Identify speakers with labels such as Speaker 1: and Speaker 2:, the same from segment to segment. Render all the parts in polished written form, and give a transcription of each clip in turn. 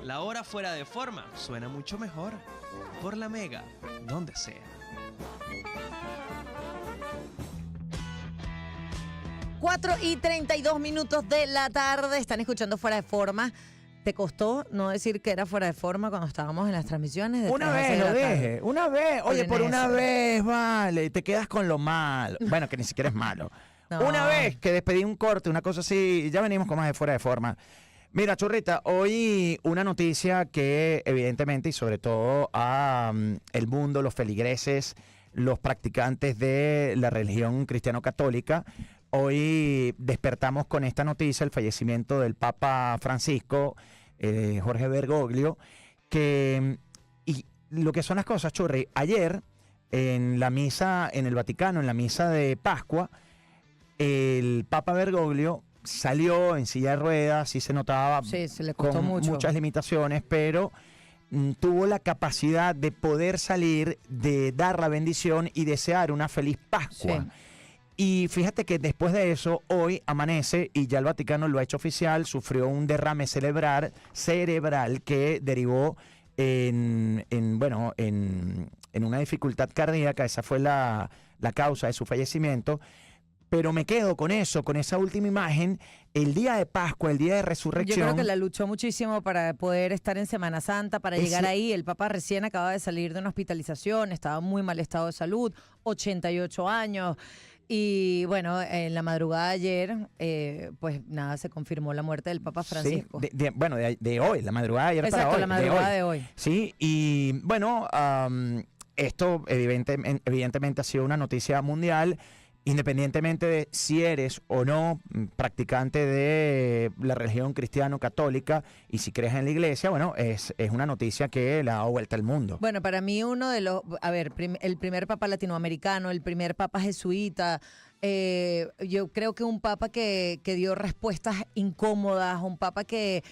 Speaker 1: La hora fuera de forma suena mucho mejor. Por la Mega, donde sea.
Speaker 2: 4:32 de la tarde. Están escuchando Fuera de Forma. ¿Te costó no decir que era fuera de forma cuando estábamos en las transmisiones? De
Speaker 3: Una
Speaker 2: 3 a 6
Speaker 3: vez
Speaker 2: de
Speaker 3: lo
Speaker 2: la tarde?
Speaker 3: dije, una vez. Oye, por una
Speaker 2: Necio.
Speaker 3: vez, vale, te quedas con lo malo. Bueno, que ni siquiera es malo.
Speaker 2: No.
Speaker 3: Una vez que despedí un corte, una cosa así, ya venimos con más de Fuera de Forma. Mira, Churrita, hoy una noticia que evidentemente y sobre todo a el mundo, los feligreses, los practicantes de la religión cristiano-católica, hoy despertamos con esta noticia, el fallecimiento del Papa Francisco, Jorge Bergoglio, que, y lo que son las cosas, Churri, ayer en la misa en el Vaticano, en la misa de Pascua, el Papa Bergoglio salió en silla de ruedas, sí se notaba
Speaker 2: Sí, se le costó
Speaker 3: con
Speaker 2: mucho.
Speaker 3: muchas limitaciones, pero tuvo la capacidad de poder salir, de dar la bendición y desear una feliz Pascua.
Speaker 2: Sí.
Speaker 3: Y fíjate que después de eso, hoy amanece, y ya el Vaticano lo ha hecho oficial, sufrió un derrame cerebral que derivó bueno, en una dificultad cardíaca. Esa fue la causa de su fallecimiento. Pero me quedo con eso, con esa última imagen, el día de Pascua, el día de
Speaker 2: Yo
Speaker 3: resurrección.
Speaker 2: creo que la luchó muchísimo para poder estar en Semana Santa, para llegar ahí. El Papa recién acaba de salir de una hospitalización, estaba en muy mal estado de salud, 88 años. Y bueno, en la madrugada de ayer, pues nada, se confirmó la muerte del Papa Francisco.
Speaker 3: Sí, bueno, de hoy, la madrugada de ayer para
Speaker 2: Exacto,
Speaker 3: hoy.
Speaker 2: la madrugada de hoy.
Speaker 3: Sí, y bueno, esto evidentemente ha sido una noticia mundial, independientemente de si eres o no practicante de la religión cristiano-católica y si crees en la iglesia. Bueno, es una noticia que le ha dado vuelta al mundo.
Speaker 2: Bueno, para mí uno de los, a ver, el primer papa latinoamericano, el primer papa jesuita, yo creo que un papa que dio respuestas incómodas, un papa que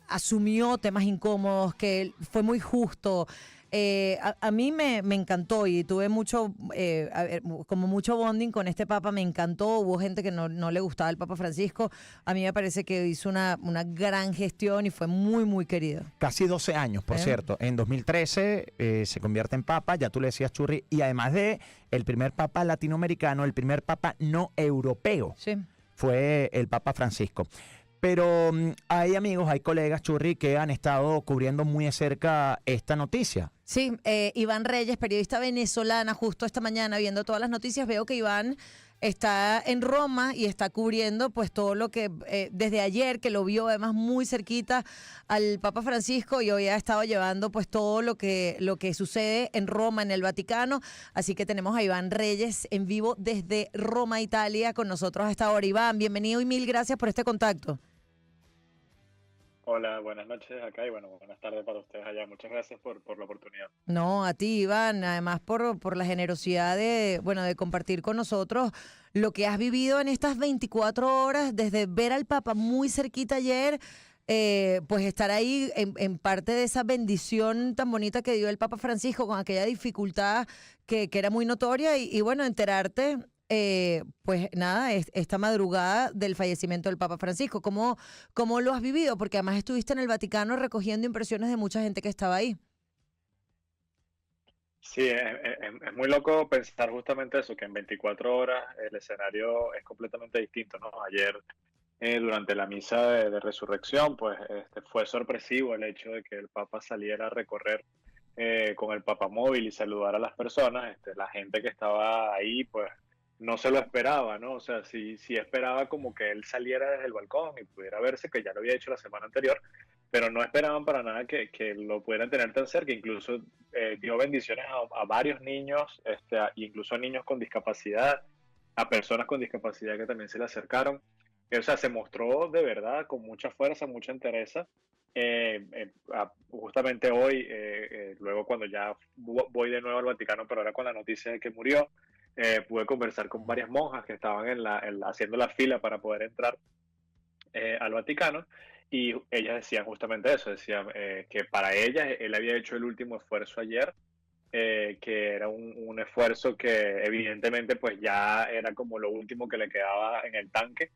Speaker 2: asumió temas incómodos, que fue muy justo. A mí me encantó y tuve mucho, como mucho bonding con este papa, me encantó. Hubo gente que no le gustaba el Papa Francisco. A mí me parece que hizo una gran gestión y fue muy, muy querido.
Speaker 3: Casi 12 años, por cierto. En 2013 se convierte en papa, ya tú le decías, Churri, y además de el primer papa latinoamericano, el primer papa no europeo,
Speaker 2: Sí.
Speaker 3: fue el Papa Francisco. Pero hay amigos, hay colegas, Churri, que han estado cubriendo muy de cerca esta noticia.
Speaker 2: Sí, Iván Reyes, periodista venezolana, justo esta mañana viendo todas las noticias, veo que Iván está en Roma y está cubriendo pues todo lo que desde ayer, que lo vio además muy cerquita al Papa Francisco, y hoy ha estado llevando pues todo lo que sucede en Roma, en el Vaticano. Así que tenemos a Iván Reyes en vivo desde Roma, Italia, con nosotros a esta hora. Iván, bienvenido y mil gracias por este contacto.
Speaker 4: Hola, buenas noches acá y bueno, buenas tardes para ustedes allá. Muchas gracias por la oportunidad.
Speaker 2: No, a ti, Iván, además por la generosidad de compartir con nosotros lo que has vivido en estas 24 horas, desde ver al Papa muy cerquita ayer, pues estar ahí en parte de esa bendición tan bonita que dio el Papa Francisco con aquella dificultad que era muy notoria y bueno, enterarte. Pues nada, esta madrugada del fallecimiento del Papa Francisco. ¿Cómo lo has vivido? Porque además estuviste en el Vaticano recogiendo impresiones de mucha gente que estaba ahí.
Speaker 4: Sí, es muy loco pensar justamente eso, que en 24 horas el escenario es completamente distinto, ¿no? Ayer, durante la misa de resurrección, pues fue sorpresivo el hecho de que el Papa saliera a recorrer con el papamóvil y saludar a las personas. La gente que estaba ahí, pues no se lo esperaba, ¿no? O sea, sí esperaba como que él saliera desde el balcón y pudiera verse, que ya lo había hecho la semana anterior, pero no esperaban para nada que lo pudieran tener tan cerca. Incluso dio bendiciones a varios niños, incluso a niños con discapacidad, a personas con discapacidad que también se le acercaron. O sea, se mostró de verdad con mucha fuerza, mucha entereza. Justamente hoy, luego cuando ya voy de nuevo al Vaticano, pero ahora con la noticia de que murió, pude conversar con varias monjas que estaban haciendo la fila para poder entrar al Vaticano, y ellas decían justamente eso, decían que para ellas él había hecho el último esfuerzo ayer, que era un esfuerzo que evidentemente pues ya era como lo último que le quedaba en el tanque,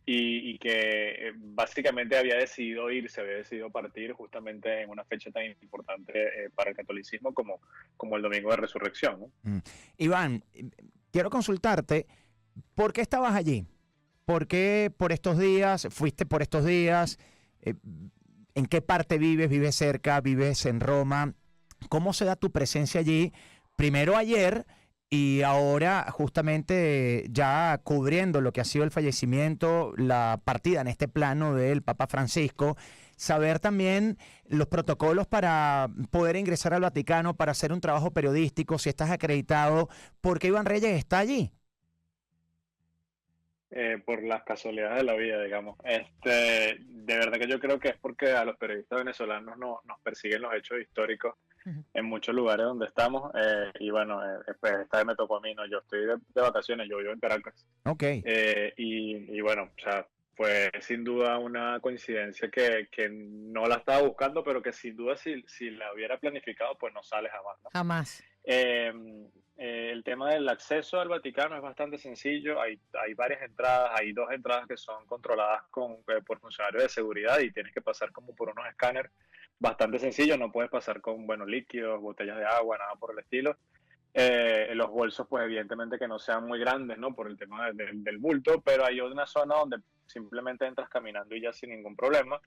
Speaker 4: y que básicamente había decidido irse, había decidido partir justamente en una fecha tan importante para el catolicismo como el Domingo de Resurrección, ¿no?
Speaker 3: Iván, quiero consultarte, ¿por qué estabas allí? ¿Por qué por estos días? ¿Fuiste por estos días? ¿En qué parte vives? ¿Vives cerca? ¿Vives en Roma? ¿Cómo se da tu presencia allí? Primero ayer y ahora justamente ya cubriendo lo que ha sido el fallecimiento, la partida en este plano del Papa Francisco, saber también los protocolos para poder ingresar al Vaticano, para hacer un trabajo periodístico, si estás acreditado, ¿por qué Iván Reyes está allí?
Speaker 4: Por las casualidades de la vida, digamos. De verdad que yo creo que es porque a los periodistas venezolanos nos persiguen los hechos históricos
Speaker 2: Ujú.
Speaker 4: en muchos lugares donde estamos. Y bueno, pues esta vez me tocó a mí, ¿no? Yo estoy de vacaciones, yo vivo en Caracas.
Speaker 3: Ok.
Speaker 4: Y bueno, o sea, fue sin duda una coincidencia que no la estaba buscando, pero que sin duda si la hubiera planificado, pues no sale jamás, ¿no?
Speaker 2: Jamás.
Speaker 4: Eh, el tema del acceso al Vaticano es bastante sencillo. Hay varias entradas, hay dos entradas que son controladas por funcionarios de seguridad y tienes que pasar como por unos escáneres bastante sencillo. No puedes pasar con, bueno, líquidos, botellas de agua, nada por el estilo. Los bolsos, pues evidentemente que no sean muy grandes, ¿no? Por el tema del bulto, pero hay una zona donde simplemente entras caminando y ya sin ningún problema.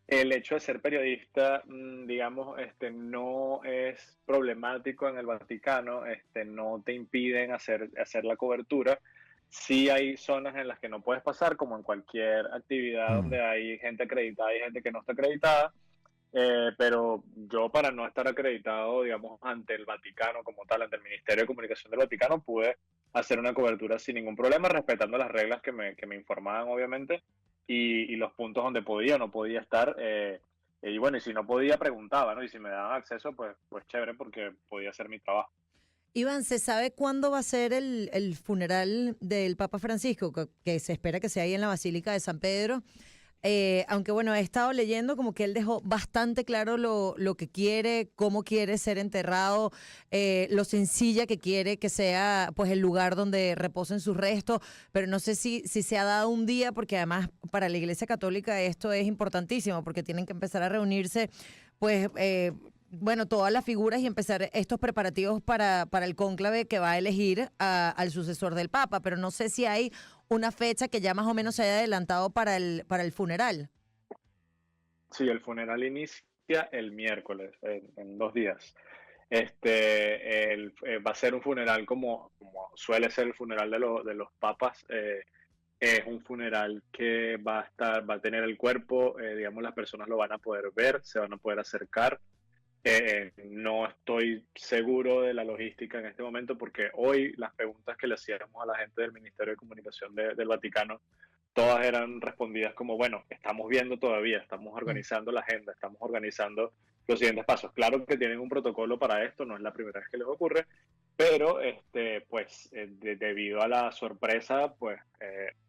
Speaker 4: El hecho de ser periodista, digamos, no es problemático en el Vaticano, no te impiden hacer la cobertura. Sí hay zonas en las que no puedes pasar, como en cualquier actividad
Speaker 3: Mm.
Speaker 4: donde hay gente acreditada y gente que no está acreditada. Pero yo, para no estar acreditado, digamos, ante el Vaticano como tal, ante el Ministerio de Comunicación del Vaticano, pude hacer una cobertura sin ningún problema, respetando las reglas que me informaban, obviamente, y los puntos donde podía o no podía estar. Y bueno, y si no podía, preguntaba, ¿no? Y si me daban acceso, pues chévere, porque podía hacer mi trabajo.
Speaker 2: Iván, ¿se sabe cuándo va a ser el funeral del Papa Francisco, que se espera que sea ahí en la Basílica de San Pedro? Aunque bueno, he estado leyendo como que él dejó bastante claro lo que quiere, cómo quiere ser enterrado, lo sencilla que quiere que sea pues el lugar donde reposen sus restos, pero no sé si se ha dado un día, porque además para la Iglesia Católica esto es importantísimo, porque tienen que empezar a reunirse pues bueno, todas las figuras y empezar estos preparativos para el cónclave que va a elegir al sucesor del Papa, pero no sé si hay una fecha que ya más o menos se haya adelantado para el funeral.
Speaker 4: Sí, el funeral inicia el miércoles, en 2 días. Va a ser un funeral como suele ser el funeral de los papas. Es un funeral que va a tener el cuerpo, digamos, las personas lo van a poder ver, se van a poder acercar. No estoy seguro de la logística en este momento, porque hoy las preguntas que le hacíamos a la gente del Ministerio de Comunicación del Vaticano, todas eran respondidas como, bueno, estamos viendo todavía, estamos
Speaker 2: Mm.
Speaker 4: organizando la agenda, estamos organizando los siguientes pasos. Claro que tienen un protocolo para esto, no es la primera vez que les ocurre, pero pues debido a la sorpresa, pues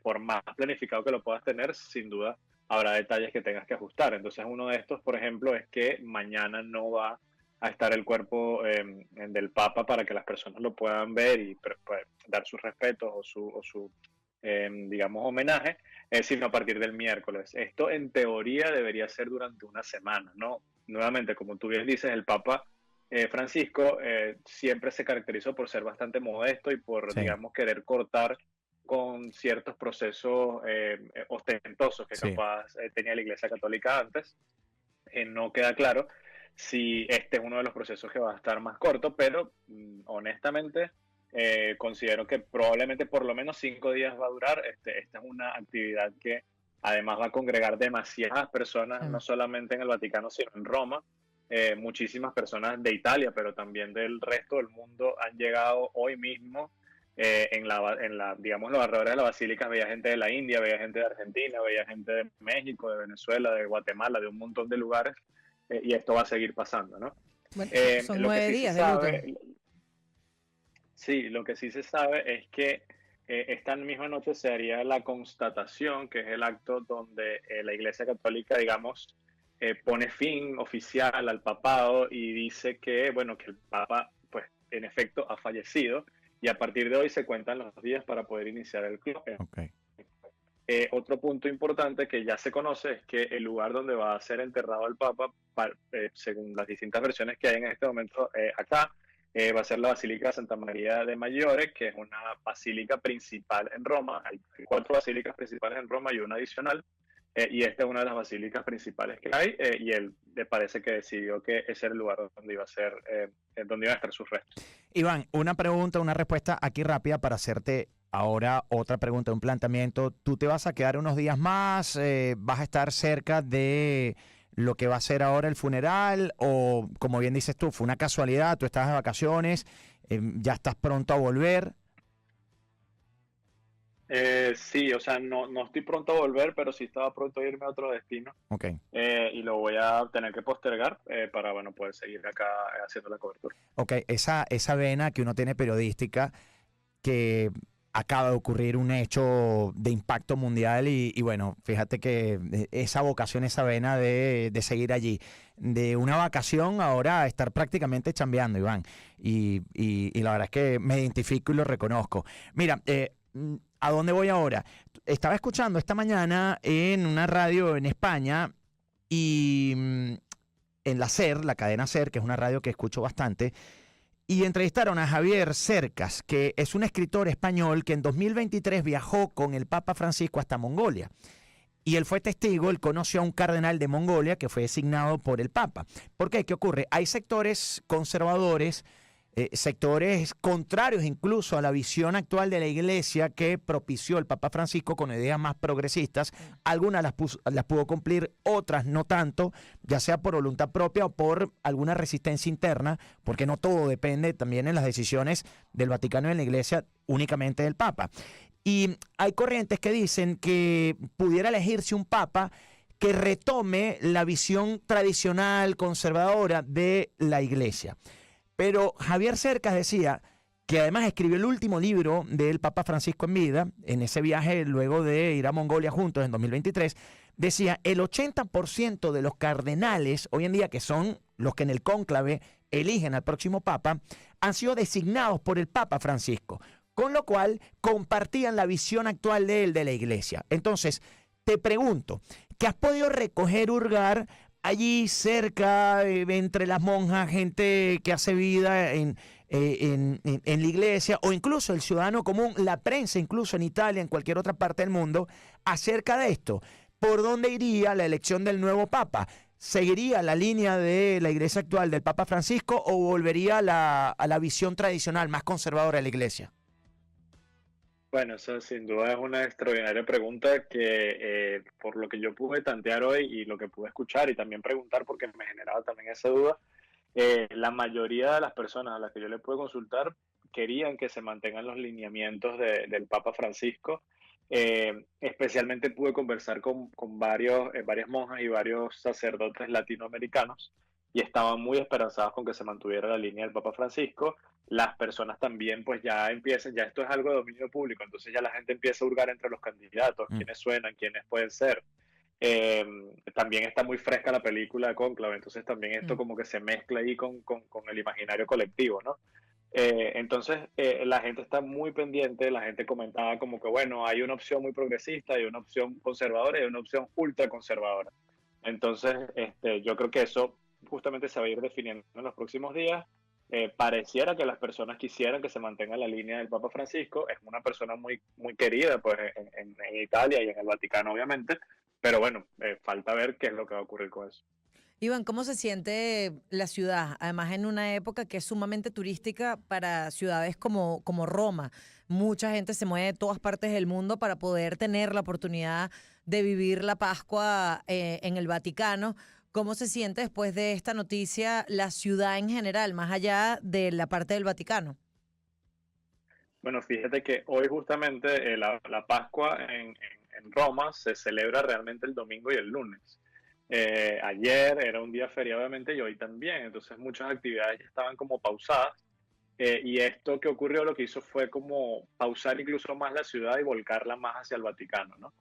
Speaker 4: por más planificado que lo puedas tener, sin duda habrá detalles que tengas que ajustar. Entonces, uno de estos, por ejemplo, es que mañana no va a estar el cuerpo del Papa para que las personas lo puedan ver y pues, dar sus respetos o su digamos, homenaje, sino a partir del miércoles. Esto, en teoría, debería ser durante una semana, ¿no? Nuevamente, como tú bien dices, el Papa Francisco siempre se caracterizó por ser bastante modesto y por,
Speaker 3: Sí,
Speaker 4: digamos, querer cortar con ciertos procesos ostentosos que
Speaker 3: sí.
Speaker 4: capaz tenía la Iglesia Católica antes. No queda claro si este es uno de los procesos que va a estar más corto, pero honestamente considero que probablemente por lo menos 5 días va a durar. Esta es una actividad que además va a congregar demasiadas personas, no
Speaker 2: Sí.
Speaker 4: solamente en el Vaticano, sino en Roma. Muchísimas personas de Italia, pero también del resto del mundo han llegado hoy mismo. Digamos, los alrededores de la basílica veía gente de la India, veía gente de Argentina, veía gente de México, de Venezuela, de Guatemala, de un montón de lugares, y esto va a seguir pasando, ¿no?
Speaker 2: Bueno, son
Speaker 4: Lo que
Speaker 2: 9
Speaker 4: sí se
Speaker 2: días de luto.
Speaker 4: sabe, sí, lo que sí se sabe es que esta misma noche se haría la constatación, que es el acto donde la Iglesia Católica, digamos, pone fin oficial al papado y dice que, bueno, que el Papa, pues, en efecto, ha fallecido, y a partir de hoy se cuentan los días para poder iniciar el club.
Speaker 3: Ok.
Speaker 4: otro punto importante que ya se conoce es que el lugar donde va a ser enterrado el Papa, según las distintas versiones que hay en este momento acá, va a ser la Basílica de Santa María de Maggiore, que es una basílica principal en Roma. Hay 4 basílicas principales en Roma y una adicional. Y esta es una de las basílicas principales que hay, y él le parece que decidió que ese era el lugar donde iba a ser, donde iban a estar sus restos.
Speaker 3: Iván, una pregunta, una respuesta aquí rápida para hacerte ahora otra pregunta, un planteamiento. ¿Tú te vas a quedar unos días más? ¿Vas a estar cerca de lo que va a ser ahora el funeral? O, como bien dices tú, fue una casualidad, tú estabas de vacaciones, ya estás pronto a volver.
Speaker 4: Sí, o sea, no estoy pronto a volver, pero sí estaba pronto a irme a otro destino,
Speaker 3: Ok.
Speaker 4: y lo voy a tener que postergar para, bueno, poder seguir acá haciendo la cobertura.
Speaker 3: Ok, esa vena que uno tiene periodística, que acaba de ocurrir un hecho de impacto mundial y bueno, fíjate que esa vocación, esa vena de seguir allí, de una vacación ahora a estar prácticamente chambeando, Iván, y la verdad es que me identifico y lo reconozco. Mira, ¿a dónde voy ahora? Estaba escuchando esta mañana en una radio en España y en la SER, la cadena SER, que es una radio que escucho bastante, y entrevistaron a Javier Cercas, que es un escritor español que en 2023 viajó con el Papa Francisco hasta Mongolia. Y él fue testigo, él conoció a un cardenal de Mongolia que fue designado por el Papa. ¿Por qué? ¿Qué ocurre? Hay sectores conservadores, sectores contrarios incluso a la visión actual de la Iglesia que propició el Papa Francisco con ideas más progresistas. Algunas las pudo cumplir, otras no tanto, ya sea por voluntad propia o por alguna resistencia interna, porque no todo depende también en las decisiones del Vaticano y de la Iglesia únicamente del Papa. Y hay corrientes que dicen que pudiera elegirse un Papa que retome la visión tradicional, conservadora de la Iglesia. Pero Javier Cercas decía que además escribió el último libro del Papa Francisco en vida, en ese viaje luego de ir a Mongolia juntos en 2023, decía, el 80% de los cardenales hoy en día, que son los que en el cónclave eligen al próximo Papa, han sido designados por el Papa Francisco, con lo cual compartían la visión actual de él de la Iglesia. Entonces, te pregunto, ¿qué has podido recoger, hurgar allí cerca, entre las monjas, gente que hace vida en la iglesia, o incluso el ciudadano común, la prensa, incluso en Italia, en cualquier otra parte del mundo, acerca de esto? ¿Por dónde iría la elección del nuevo Papa? ¿Seguiría la línea de la iglesia actual del Papa Francisco o volvería a la visión tradicional, más conservadora de la iglesia?
Speaker 4: Bueno, eso sin duda es una extraordinaria pregunta que por lo que yo pude tantear hoy y lo que pude escuchar y también preguntar porque me generaba también esa duda, la mayoría de las personas a las que yo le pude consultar querían que se mantengan los lineamientos del Papa Francisco. Especialmente pude conversar con varias monjas y varios sacerdotes latinoamericanos y estaban muy esperanzados con que se mantuviera la línea del Papa Francisco. Las personas también pues ya empiezan, ya esto es algo de dominio público, entonces ya la gente empieza a hurgar entre los candidatos, quiénes suenan, quiénes pueden ser. También está muy fresca la película de Cónclave, entonces también esto como que se mezcla ahí con el imaginario colectivo, ¿no? La gente está muy pendiente, la gente comentaba como que, bueno, hay una opción muy progresista, hay una opción conservadora y hay una opción ultra conservadora. Entonces, yo creo que eso justamente se va a ir definiendo en los próximos días. Pareciera que las personas quisieran que se mantenga la línea del Papa Francisco. Es una persona muy, muy querida pues, en Italia y en el Vaticano, obviamente, pero bueno, falta ver qué es lo que va a ocurrir con eso.
Speaker 2: Iván, ¿cómo se siente la ciudad? Además, en una época que es sumamente turística para ciudades como Roma. Mucha gente se mueve de todas partes del mundo para poder tener la oportunidad de vivir la Pascua en el Vaticano. ¿Cómo se siente después de esta noticia la ciudad en general, más allá de la parte del Vaticano?
Speaker 4: Bueno, fíjate que hoy justamente la Pascua en Roma se celebra realmente el domingo y el lunes. Ayer era un día feriado obviamente y hoy también, entonces muchas actividades ya estaban como pausadas, y esto que ocurrió lo que hizo fue como pausar incluso más la ciudad y volcarla más hacia el Vaticano, ¿no?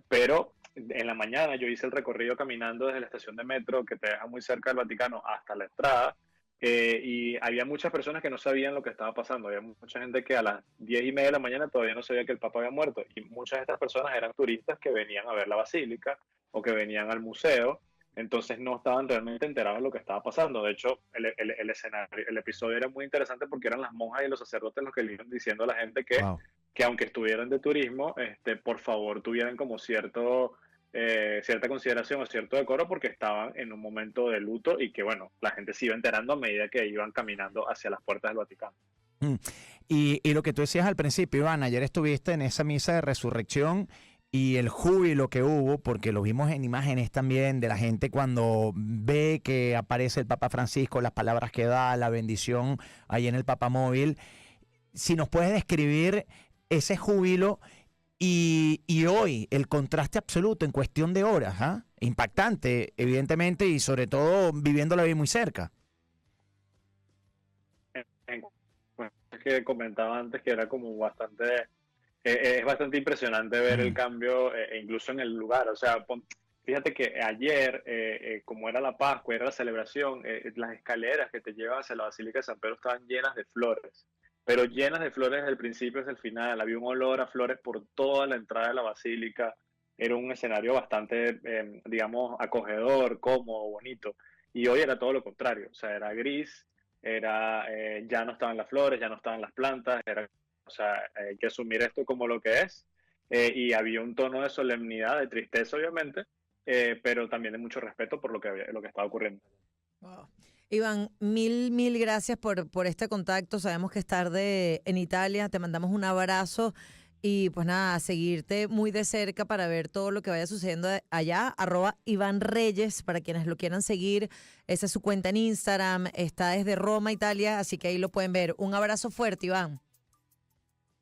Speaker 4: Pero en la mañana yo hice el recorrido caminando desde la estación de metro que te deja muy cerca del Vaticano hasta la entrada, y había muchas personas que no sabían lo que estaba pasando. Había mucha gente que a las 10:30 de la mañana todavía no sabía que el Papa había muerto. Y muchas de estas personas eran turistas que venían a ver la basílica o que venían al museo. Entonces no estaban realmente enterados de lo que estaba pasando. De hecho, el escenario, el episodio era muy interesante porque eran las monjas y los sacerdotes los que le iban diciendo a la gente
Speaker 3: Wow.
Speaker 4: que aunque estuvieran de turismo, por favor tuvieran como cierta consideración o cierto decoro porque estaban en un momento de luto y que, bueno, la gente se iba enterando a medida que iban caminando hacia las puertas del Vaticano.
Speaker 3: Mm. Y lo que tú decías al principio, Iván, ayer estuviste en esa misa de resurrección y el júbilo que hubo, porque lo vimos en imágenes también de la gente cuando ve que aparece el Papa Francisco, las palabras que da, la bendición ahí en el Papamóvil. Si nos puedes describir ese júbilo y hoy el contraste absoluto en cuestión de horas, ¿ah? Impactante, evidentemente, y sobre todo viviéndolo ahí muy cerca.
Speaker 4: Bueno, es que comentaba antes que era como es bastante impresionante ver el cambio, incluso en el lugar. O sea, fíjate que ayer, como era la Pascua, era la celebración, las escaleras que te llevan hacia la Basílica de San Pedro estaban llenas de flores, pero llenas de flores desde el principio hasta el final. Había un olor a flores por toda la entrada de la Basílica. Era un escenario bastante, digamos, acogedor, cómodo, bonito. Y hoy era todo lo contrario. O sea, era gris, ya no estaban las flores, ya no estaban las plantas, o sea, hay que asumir esto como lo que es, y había un tono de solemnidad, de tristeza obviamente, pero también de mucho respeto por lo que estaba ocurriendo.
Speaker 2: Wow. Iván, mil gracias por este contacto. Sabemos que es tarde en Italia. Te mandamos un abrazo y pues nada, a seguirte muy de cerca para ver todo lo que vaya sucediendo allá. @Iván Reyes, para quienes lo quieran seguir. Esa es su cuenta en Instagram. Está desde Roma, Italia, así que ahí lo pueden ver. Un abrazo fuerte, Iván.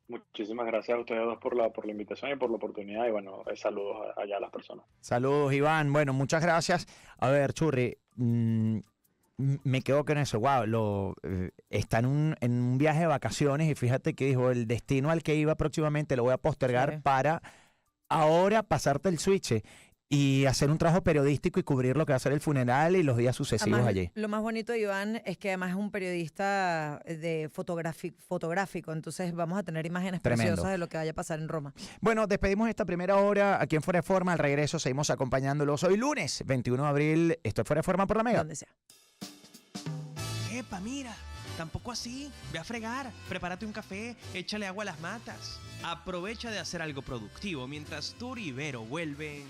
Speaker 4: Muchísimas gracias a ustedes dos por la invitación y por la oportunidad, y bueno, saludos allá a las personas.
Speaker 3: Saludos, Iván. Bueno, muchas gracias. A ver, Churri, me quedo con eso. Wow, está en un viaje de vacaciones y fíjate que dijo, el destino al que iba próximamente lo voy a postergar
Speaker 2: Sí.
Speaker 3: para ahora pasarte el switch y hacer un trabajo periodístico y cubrir lo que va a ser el funeral y los días sucesivos
Speaker 2: Además,
Speaker 3: allí.
Speaker 2: lo más bonito de Iván es que además es un periodista de fotográfico, entonces vamos a tener imágenes
Speaker 3: Tremendo.
Speaker 2: preciosas de lo que vaya a pasar en Roma.
Speaker 3: Bueno, despedimos esta primera hora aquí en Fuera de Forma. Al regreso seguimos acompañándolos hoy lunes, 21 de abril. Esto es Fuera de Forma por la Mega.
Speaker 2: Donde sea.
Speaker 1: Epa, mira, tampoco así. Ve a fregar, prepárate un café, échale agua a las matas. Aprovecha de hacer algo productivo mientras Turi y Vero vuelven